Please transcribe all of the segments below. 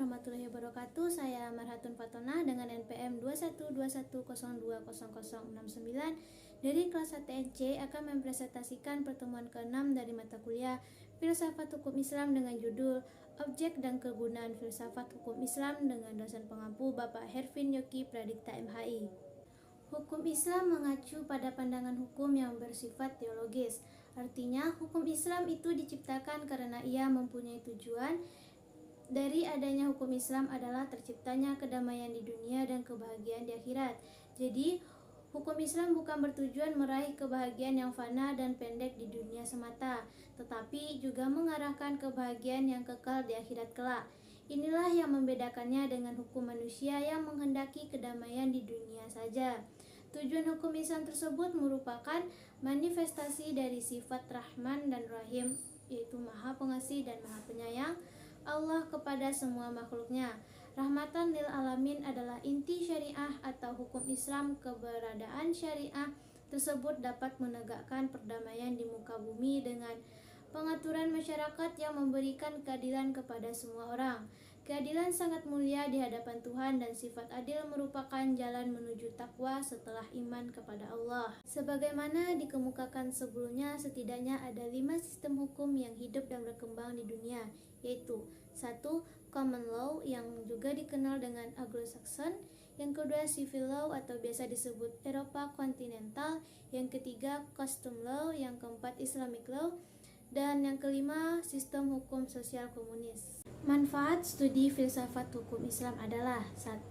warahmatullahi wabarakatuh. Saya Marhatun Fatona dengan NPM 2121020069 dari kelas 1 akan mempresentasikan pertemuan ke-6 dari mata kuliah Filsafat Hukum Islam dengan judul Objek dan Kegunaan Filsafat Hukum Islam dengan dosen pengampu Bapak Hervin Yoki Pradipta MHI. Hukum Islam mengacu pada pandangan hukum yang bersifat teologis. Artinya, hukum Islam itu diciptakan karena ia mempunyai tujuan. Dari adanya hukum Islam adalah terciptanya kedamaian di dunia dan kebahagiaan di akhirat. Jadi, hukum Islam bukan bertujuan meraih kebahagiaan yang fana dan pendek di dunia semata, tetapi juga mengarahkan kebahagiaan yang kekal di akhirat kelak. Inilah yang membedakannya dengan hukum manusia yang menghendaki kedamaian di dunia saja. Tujuan hukum Islam tersebut merupakan manifestasi dari sifat Rahman dan Rahim, yaitu Maha Pengasih dan Maha Penyayang Allah kepada semua makhluknya. Rahmatan lil alamin adalah inti syariah atau hukum Islam. Keberadaan syariah tersebut dapat menegakkan perdamaian di muka bumi dengan pengaturan masyarakat yang memberikan keadilan kepada semua orang. Keadilan sangat mulia di hadapan Tuhan dan sifat adil merupakan jalan menuju takwa setelah iman kepada Allah. Sebagaimana dikemukakan sebelumnya, setidaknya ada 5 sistem hukum yang hidup dan berkembang di dunia, yaitu 1. Common law yang juga dikenal dengan Anglo-Saxon, yang kedua civil law atau biasa disebut Eropa kontinental, yang ketiga custom law, yang keempat Islamic law, dan yang kelima sistem hukum sosial komunis. Manfaat studi filsafat hukum Islam adalah 1.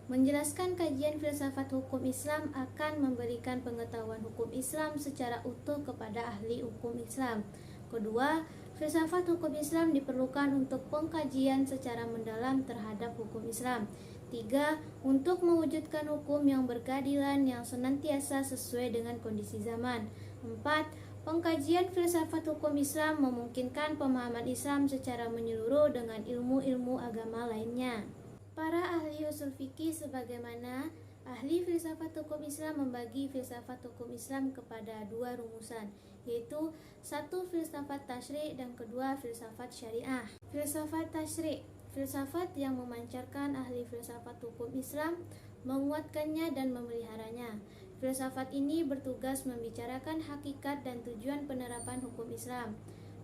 Menjelaskan kajian filsafat hukum Islam akan memberikan pengetahuan hukum Islam secara utuh kepada ahli hukum Islam. Kedua, filsafat hukum Islam diperlukan untuk pengkajian secara mendalam terhadap hukum Islam. 3. Untuk mewujudkan hukum yang berkeadilan yang senantiasa sesuai dengan kondisi zaman. 4. Pengkajian filsafat hukum Islam memungkinkan pemahaman Islam secara menyeluruh dengan ilmu-ilmu agama lainnya. Para ahli usul fikih sebagaimana ahli filsafat hukum Islam membagi filsafat hukum Islam kepada 2 rumusan, yaitu 1. Filsafat tasyri' dan kedua filsafat syariah. Filsafat tasyri', filsafat yang memancarkan ahli filsafat hukum Islam, menguatkannya dan memeliharanya. Filsafat ini bertugas membicarakan hakikat dan tujuan penerapan hukum Islam.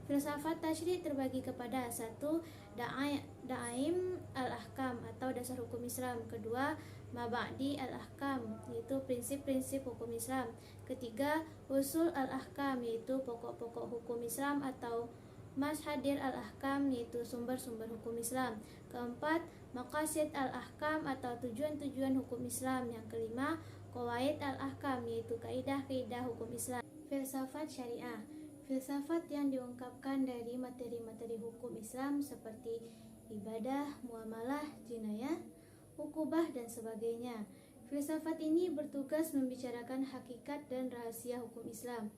Filsafat tasyri' terbagi kepada 1. Da'aim al-ahkam atau dasar hukum Islam. Kedua, mabadi al-ahkam, yaitu prinsip-prinsip hukum Islam. Ketiga, usul al-ahkam, yaitu pokok-pokok hukum Islam atau mashadir al-ahkam, yaitu sumber-sumber hukum Islam. Keempat, maqasid al-ahkam atau tujuan-tujuan hukum Islam. Yang kelima, qawaid al-ahkam, yaitu kaidah-kaidah hukum Islam. Filsafat syariah, filsafat yang diungkapkan dari materi-materi hukum Islam seperti ibadah, muamalah, jinayah, ukubah, dan sebagainya. Filsafat ini bertugas membicarakan hakikat dan rahasia hukum Islam.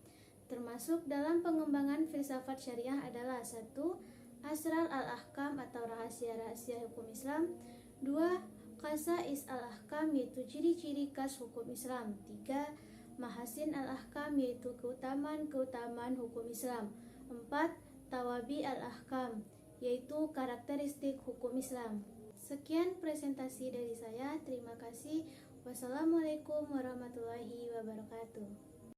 Termasuk dalam pengembangan filsafat syariah adalah 1. Asrar al-ahkam atau rahasia-rahasia hukum Islam. 2. Qasais al-ahkam, yaitu ciri-ciri khas hukum Islam. 3. Mahasin al-ahkam, yaitu keutamaan-keutamaan hukum Islam. 4. Tawabi al-ahkam, yaitu karakteristik hukum Islam. Sekian presentasi dari saya. Terima kasih. Wassalamualaikum warahmatullahi wabarakatuh.